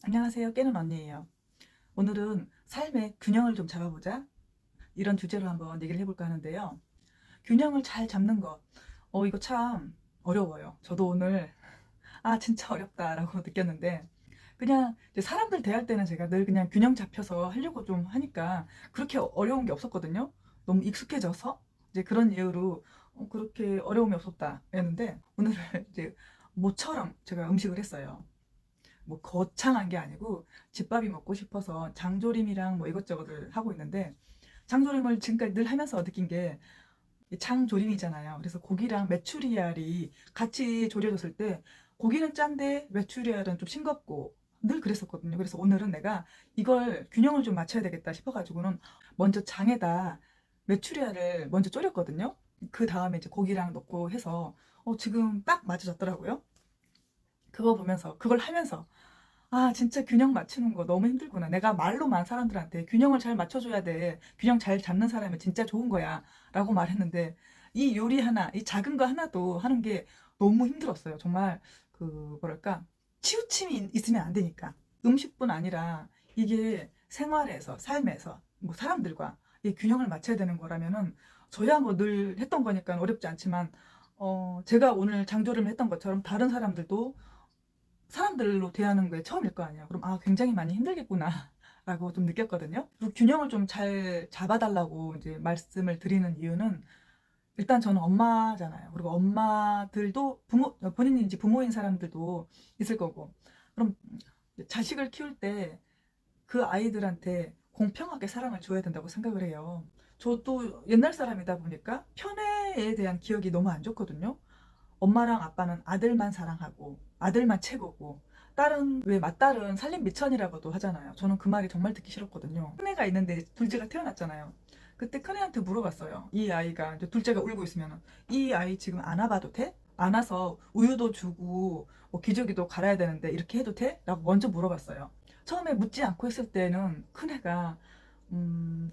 안녕하세요. 깨는 언니예요. 오늘은 삶의 균형을 좀 잡아보자. 이런 주제로 한번 얘기를 해볼까 하는데요. 균형을 잘 잡는 것. 이거 참 어려워요. 저도 오늘, 진짜 어렵다라고 느꼈는데, 그냥 이제 사람들 대할 때는 제가 늘 그냥 균형 잡혀서 하려고 좀 하니까 그렇게 어려운 게 없었거든요. 너무 익숙해져서 이제 그런 이유로 그렇게 어려움이 없었다 했는데, 오늘은 이제 모처럼 제가 음식을 했어요. 뭐 거창한 게 아니고 집밥이 먹고 싶어서 장조림이랑 뭐 이것저것을 하고 있는데, 장조림을 지금까지 늘 하면서 느낀 게 장조림이잖아요. 그래서 고기랑 메추리알이 같이 졸여졌을 때 고기는 짠데 메추리알은 좀 싱겁고 늘 그랬었거든요. 그래서 오늘은 내가 이걸 균형을 좀 맞춰야 되겠다 싶어가지고는 먼저 장에다 메추리알을 먼저 졸였거든요. 그 다음에 이제 고기랑 넣고 해서 지금 딱 맞아졌더라고요. 그거 보면서, 그걸 하면서, 진짜 균형 맞추는 거 너무 힘들구나. 내가 말로만 사람들한테 균형을 잘 맞춰줘야 돼. 균형 잘 잡는 사람이 진짜 좋은 거야. 라고 말했는데, 이 요리 하나, 이 작은 거 하나도 하는 게 너무 힘들었어요. 정말, 뭐랄까, 치우침이 있으면 안 되니까. 음식뿐 아니라, 이게 생활에서, 삶에서, 뭐 사람들과 이 균형을 맞춰야 되는 거라면은, 저야 뭐 늘 했던 거니까 어렵지 않지만, 제가 오늘 장조림을 했던 것처럼 다른 사람들도 사람들로 대하는 게 처음일 거 아니에요. 그럼 굉장히 많이 힘들겠구나 라고 좀 느꼈거든요. 그리고 균형을 좀 잘 잡아달라고 이제 말씀을 드리는 이유는, 일단 저는 엄마잖아요. 그리고 엄마들도 본인이 이제 부모인 사람들도 있을 거고, 그럼 자식을 키울 때 그 아이들한테 공평하게 사랑을 줘야 된다고 생각을 해요. 저도 옛날 사람이다 보니까 편애에 대한 기억이 너무 안 좋거든요. 엄마랑 아빠는 아들만 사랑하고 아들만 최고고, 딸은, 왜 맏딸은 살림 미천이라고도 하잖아요. 저는 그 말이 정말 듣기 싫었거든요. 큰애가 있는데 둘째가 태어났잖아요. 그때 큰애한테 물어봤어요. 이 아이가 이제 둘째가 울고 있으면, 이 아이 지금 안아봐도 돼? 안아서 우유도 주고 뭐 기저귀도 갈아야 되는데 이렇게 해도 돼? 라고 먼저 물어봤어요. 처음에 묻지 않고 했을 때는 큰애가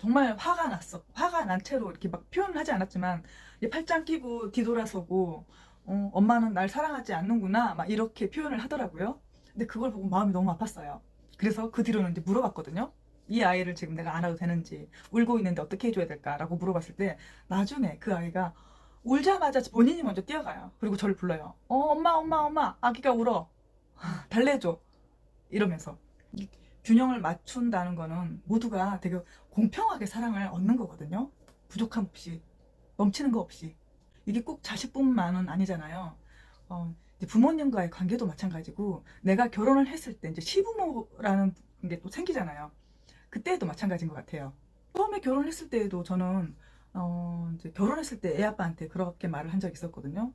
정말 화가 났어. 화가 난 채로 이렇게 막 표현을 하지 않았지만, 이제 팔짱 끼고 뒤돌아서고, 엄마는 날 사랑하지 않는구나, 막 이렇게 표현을 하더라고요. 근데 그걸 보고 마음이 너무 아팠어요. 그래서 그 뒤로는 이제 물어봤거든요. 이 아이를 지금 내가 안아도 되는지, 울고 있는데 어떻게 해줘야 될까라고 물어봤을 때, 나중에 그 아이가 울자마자 본인이 먼저 뛰어가요. 그리고 저를 불러요. 엄마, 엄마, 엄마, 아기가 울어. 달래줘. 이러면서. 균형을 맞춘다는 거는 모두가 되게 공평하게 사랑을 얻는 거거든요. 부족함 없이, 넘치는 거 없이. 이게 꼭 자식뿐만은 아니잖아요. 이제 부모님과의 관계도 마찬가지고, 내가 결혼을 했을 때 이제 시부모라는 게 또 생기잖아요. 그때도 마찬가지인 것 같아요. 처음에 결혼했을 때에도 저는 이제 결혼했을 때 애 아빠한테 그렇게 말을 한 적이 있었거든요.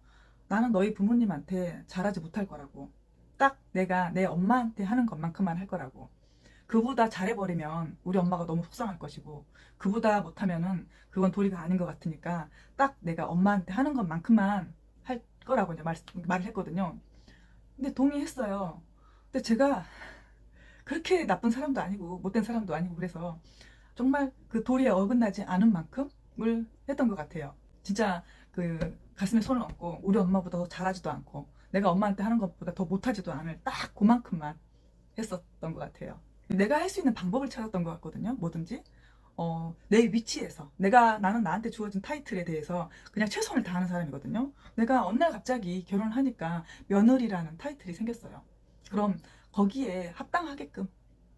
나는 너희 부모님한테 잘하지 못할 거라고. 딱 내가 내 엄마한테 하는 것만큼만 할 거라고. 그보다 잘해버리면 우리 엄마가 너무 속상할 것이고, 그보다 못하면은 그건 도리가 아닌 것 같으니까 딱 내가 엄마한테 하는 것만큼만 할 거라고 이제 말을 했거든요. 근데 동의했어요. 근데 제가 그렇게 나쁜 사람도 아니고 못된 사람도 아니고, 그래서 정말 그 도리에 어긋나지 않은 만큼을 했던 것 같아요. 진짜 그 가슴에 손을 얹고, 우리 엄마보다 더 잘하지도 않고 내가 엄마한테 하는 것보다 더 못하지도 않을 딱 그만큼만 했었던 것 같아요. 내가 할 수 있는 방법을 찾았던 것 같거든요. 뭐든지 내 위치에서, 나는 나한테 주어진 타이틀에 대해서 그냥 최선을 다하는 사람이거든요. 내가 어느 날 갑자기 결혼을 하니까 며느리라는 타이틀이 생겼어요. 그럼 거기에 합당하게끔,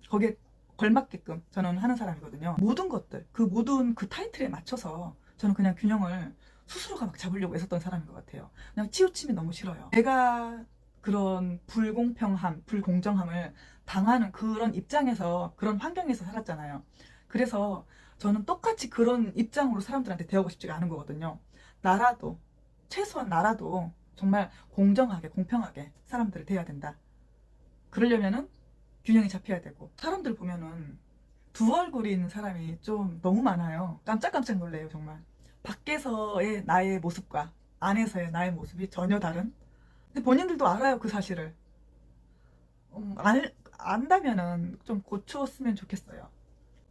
거기에 걸맞게끔 저는 하는 사람이거든요. 모든 것들, 그 모든 그 타이틀에 맞춰서 저는 그냥 균형을 스스로가 막 잡으려고 애썼던 사람인 것 같아요. 그냥 치우침이 너무 싫어요. 내가 그런 불공평함, 불공정함을 당하는 그런 입장에서, 그런 환경에서 살았잖아요. 그래서 저는 똑같이 그런 입장으로 사람들한테 대하고 싶지가 않은 거거든요. 나라도, 최소한 나라도 정말 공정하게, 공평하게 사람들을 대해야 된다. 그러려면은 균형이 잡혀야 되고, 사람들 보면은 두 얼굴이 있는 사람이 좀 너무 많아요. 깜짝깜짝 놀래요, 정말. 밖에서의 나의 모습과 안에서의 나의 모습이 전혀 다른. 근데 본인들도 알아요, 그 사실을. 안다면은 좀 고쳤으면 좋겠어요.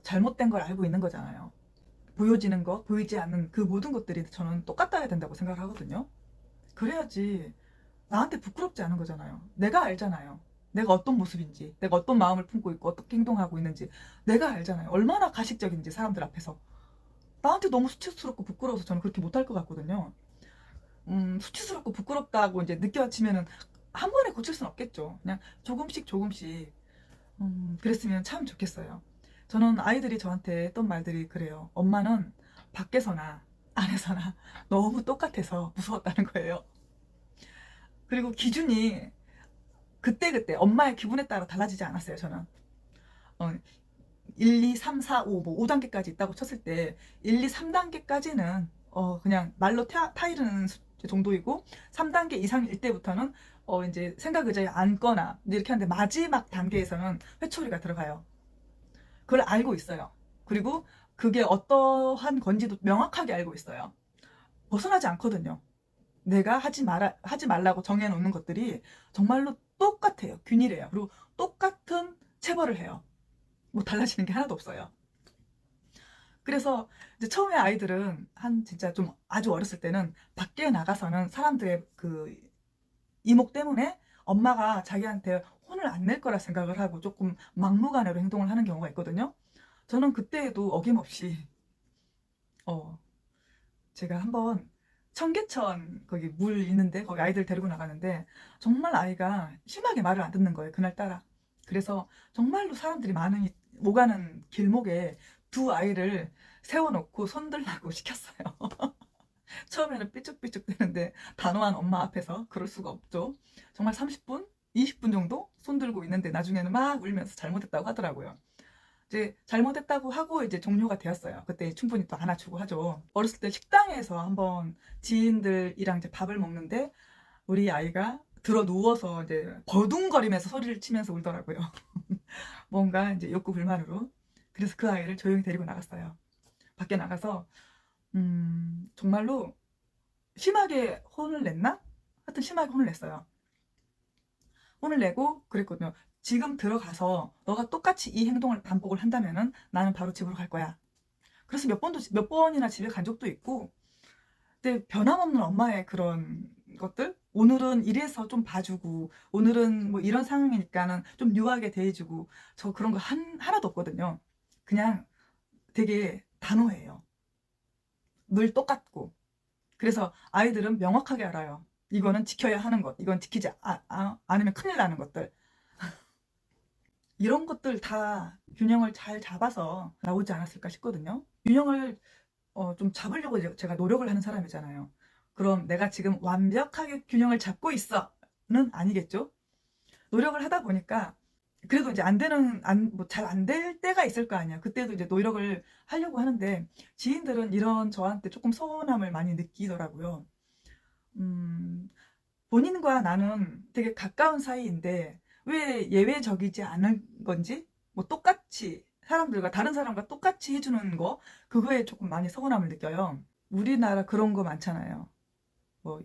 잘못된 걸 알고 있는 거잖아요. 보여지는 것, 보이지 않는 그 모든 것들이 저는 똑같아야 된다고 생각을 하거든요. 그래야지 나한테 부끄럽지 않은 거잖아요. 내가 알잖아요. 내가 어떤 모습인지, 내가 어떤 마음을 품고 있고 어떻게 행동하고 있는지 내가 알잖아요. 얼마나 가식적인지 사람들 앞에서. 나한테 너무 수치스럽고 부끄러워서 저는 그렇게 못할 것 같거든요. 수치스럽고 부끄럽다고 이제 느껴지면은 한 번에 고칠 수는 없겠죠. 그냥 조금씩 조금씩 그랬으면 참 좋겠어요. 저는 아이들이 저한테 했던 말들이 그래요. 엄마는 밖에서나 안에서나 너무 똑같아서 무서웠다는 거예요. 그리고 기준이 그때그때 엄마의 기분에 따라 달라지지 않았어요, 저는. 어, 1, 2, 3, 4, 5, 뭐 5단계까지 있다고 쳤을 때 1, 2, 3단계까지는 그냥 말로 타이르는 정도이고 3단계 이상일 때부터는 이제 생각 의자에 앉거나 이렇게 하는데 마지막 단계에서는 회초리가 들어가요. 그걸 알고 있어요. 그리고 그게 어떠한 건지도 명확하게 알고 있어요. 벗어나지 않거든요. 내가 하지 말라고 정해놓는 것들이 정말로 똑같아요. 균일해요. 그리고 똑같은 체벌을 해요. 뭐 달라지는 게 하나도 없어요. 그래서 이제 처음에 아이들은 진짜 좀 아주 어렸을 때는 밖에 나가서는 사람들의 그 이목 때문에 엄마가 자기한테 혼을 안 낼 거라 생각을 하고 조금 막무가내로 행동을 하는 경우가 있거든요. 저는 그때에도 어김없이 제가 한번 청계천 거기 물 있는데 거기 아이들 데리고 나가는데 정말 아이가 심하게 말을 안 듣는 거예요. 그날따라. 그래서 정말로 사람들이 많은 오가는 길목에 두 아이를 세워놓고 손들라고 시켰어요. 처음에는 삐죽삐죽 되는데 단호한 엄마 앞에서 그럴 수가 없죠. 정말 30분, 20분 정도 손들고 있는데 나중에는 막 울면서 잘못했다고 하더라고요. 이제 잘못했다고 하고 이제 종료가 되었어요. 그때 충분히 또 안아주고 하죠. 어렸을 때 식당에서 한번 지인들이랑 이제 밥을 먹는데 우리 아이가 들어 누워서 이제 버둥거리면서 소리를 치면서 울더라고요. 뭔가 이제 욕구 불만으로. 그래서 그 아이를 조용히 데리고 나갔어요. 밖에 나가서 정말로 심하게 혼을 냈나? 하여튼 심하게 혼을 냈어요. 혼을 내고 그랬거든요. 지금 들어가서 너가 똑같이 이 행동을 반복을 한다면은 나는 바로 집으로 갈 거야. 그래서 몇 번이나 집에 간 적도 있고, 근데 변함없는 엄마의 그런 것들? 오늘은 이래서 좀 봐주고, 오늘은 뭐 이런 상황이니까는 좀 유하게 대해주고, 저 그런 거 하나도 없거든요. 그냥 되게 단호해요. 늘 똑같고. 그래서 아이들은 명확하게 알아요. 이거는 지켜야 하는 것, 이건 지키지 않으면 큰일 나는 것들. 이런 것들 다 균형을 잘 잡아서 나오지 않았을까 싶거든요. 균형을 좀 잡으려고 제가 노력을 하는 사람이잖아요. 그럼 내가 지금 완벽하게 균형을 잡고 있어는 아니겠죠? 노력을 하다 보니까 그래도 이제 뭐 잘 안 될 때가 있을 거 아니야. 그때도 이제 노력을 하려고 하는데 지인들은 이런 저한테 조금 서운함을 많이 느끼더라고요. 본인과 나는 되게 가까운 사이인데 왜 예외적이지 않은 건지 뭐 똑같이 다른 사람과 똑같이 해주는 거 그거에 조금 많이 서운함을 느껴요. 우리나라 그런 거 많잖아요. 뭐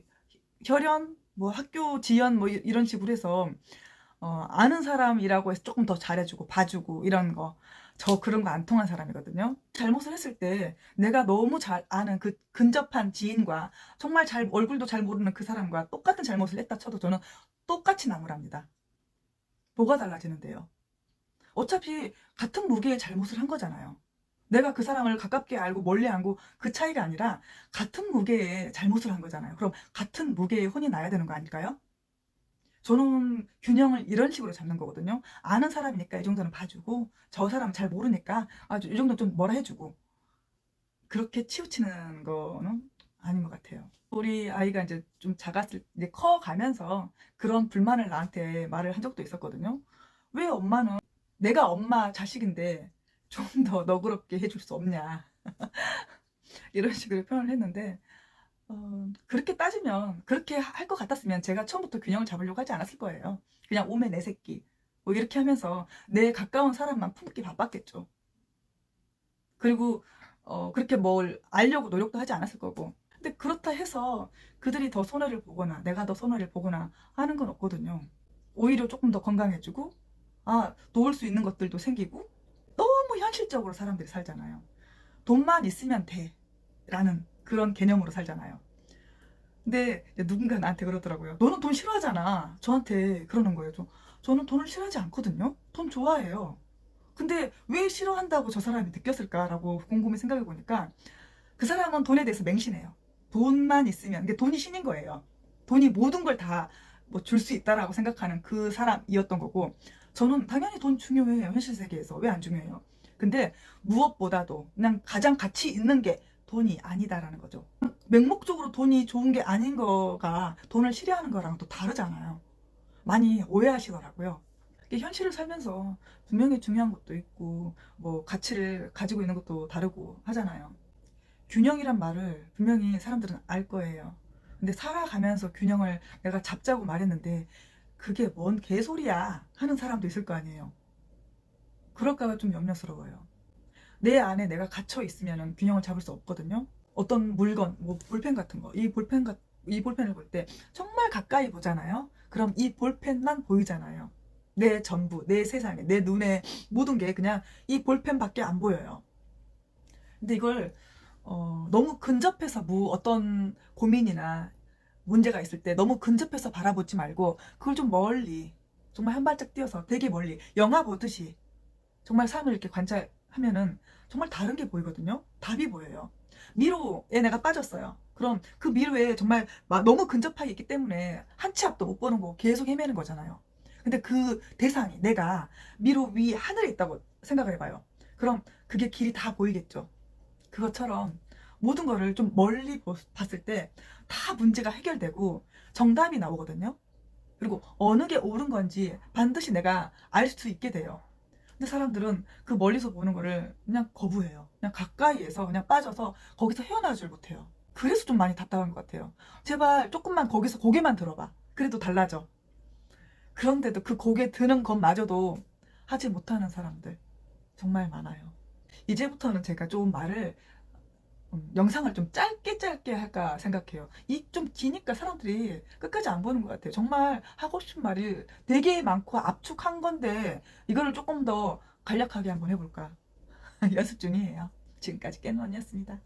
혈연 뭐 학교 지연 뭐 이런 식으로 해서 아는 사람이라고 해서 조금 더 잘해주고 봐주고 이런 거. 저 그런 거 안 통한 사람이거든요. 잘못을 했을 때 내가 너무 잘 아는 그 근접한 지인과 정말 얼굴도 잘 모르는 그 사람과 똑같은 잘못을 했다 쳐도 저는 똑같이 나무랍니다. 뭐가 달라지는데요? 어차피 같은 무게의 잘못을 한 거잖아요. 내가 그 사람을 가깝게 알고 멀리 알고 그 차이가 아니라 같은 무게의 잘못을 한 거잖아요. 그럼 같은 무게의 혼이 나야 되는 거 아닐까요? 저는 균형을 이런 식으로 잡는 거거든요. 아는 사람이니까 이 정도는 봐주고 저 사람 잘 모르니까 이 정도 좀 뭐라 해주고 그렇게 치우치는 거는 아닌 것 같아요. 우리 아이가 이제 좀 이제 커가면서 그런 불만을 나한테 말을 한 적도 있었거든요. 왜 엄마는 내가 엄마 자식인데 좀 더 너그럽게 해줄 수 없냐. 이런 식으로 표현을 했는데 그렇게 따지면 그렇게 할 것 같았으면 제가 처음부터 균형을 잡으려고 하지 않았을 거예요. 그냥 오메 내 새끼 뭐 이렇게 하면서 내 가까운 사람만 품기 바빴겠죠. 그리고 그렇게 뭘 알려고 노력도 하지 않았을 거고. 근데 그렇다 해서 그들이 더 손해를 보거나 내가 더 손해를 보거나 하는 건 없거든요. 오히려 조금 더 건강해지고 도울 수 있는 것들도 생기고 너무 현실적으로 사람들이 살잖아요. 돈만 있으면 돼 라는 그런 개념으로 살잖아요. 근데 누군가 나한테 그러더라고요. 너는 돈 싫어하잖아. 저한테 그러는 거예요. 저는 돈을 싫어하지 않거든요. 돈 좋아해요. 근데 왜 싫어한다고 저 사람이 느꼈을까라고 곰곰이 생각해 보니까 그 사람은 돈에 대해서 맹신해요. 돈만 있으면, 이게 돈이 신인 거예요. 돈이 모든 걸 다 뭐 줄 수 있다라고 생각하는 그 사람이었던 거고, 저는 당연히 돈 중요해요. 현실 세계에서. 왜 안 중요해요? 근데 무엇보다도 그냥 가장 가치 있는 게 돈이 아니다라는 거죠. 맹목적으로 돈이 좋은 게 아닌 거가 돈을 싫어하는 거랑 또 다르잖아요. 많이 오해하시더라고요. 이게 현실을 살면서 분명히 중요한 것도 있고, 뭐 가치를 가지고 있는 것도 다르고 하잖아요. 균형이란 말을 분명히 사람들은 알 거예요. 근데 살아가면서 균형을 내가 잡자고 말했는데 그게 뭔 개소리야 하는 사람도 있을 거 아니에요. 그럴까봐 좀 염려스러워요. 내 안에 내가 갇혀 있으면 균형을 잡을 수 없거든요. 어떤 물건, 뭐 볼펜 같은 거, 이 볼펜을 볼 때 정말 가까이 보잖아요. 그럼 이 볼펜만 보이잖아요. 내 전부, 내 세상에, 내 눈에 모든 게 그냥 이 볼펜밖에 안 보여요. 근데 이걸 너무 근접해서 어떤 고민이나 문제가 있을 때 너무 근접해서 바라보지 말고 그걸 좀 멀리, 정말 한 발짝 뛰어서 되게 멀리 영화 보듯이 정말 삶을 이렇게 관찰하면은 정말 다른 게 보이거든요. 답이 보여요. 미로에 내가 빠졌어요. 그럼 그 미로에 정말 너무 근접하게 있기 때문에 한 치 앞도 못 보는 거 계속 헤매는 거잖아요. 근데 그 대상이 내가 미로 위 하늘에 있다고 생각을 해봐요. 그럼 그게 길이 다 보이겠죠. 그것처럼 모든 거를 좀 멀리 봤을 때 다 문제가 해결되고 정답이 나오거든요. 그리고 어느 게 옳은 건지 반드시 내가 알 수 있게 돼요. 근데 사람들은 그 멀리서 보는 거를 그냥 거부해요. 그냥 가까이에서 그냥 빠져서 거기서 헤어나오질 못해요. 그래서 좀 많이 답답한 것 같아요. 제발 조금만 거기서 고개만 들어봐. 그래도 달라져. 그런데도 그 고개 드는 것마저도 하지 못하는 사람들 정말 많아요. 이제부터는 제가 좀 말을 영상을 좀 짧게 할까 생각해요. 이 좀 기니까 사람들이 끝까지 안 보는 것 같아요. 정말 하고 싶은 말이 되게 많고 압축한 건데 이거를 조금 더 간략하게 한번 해볼까 연습 중이에요. 지금까지 깨노언이었습니다.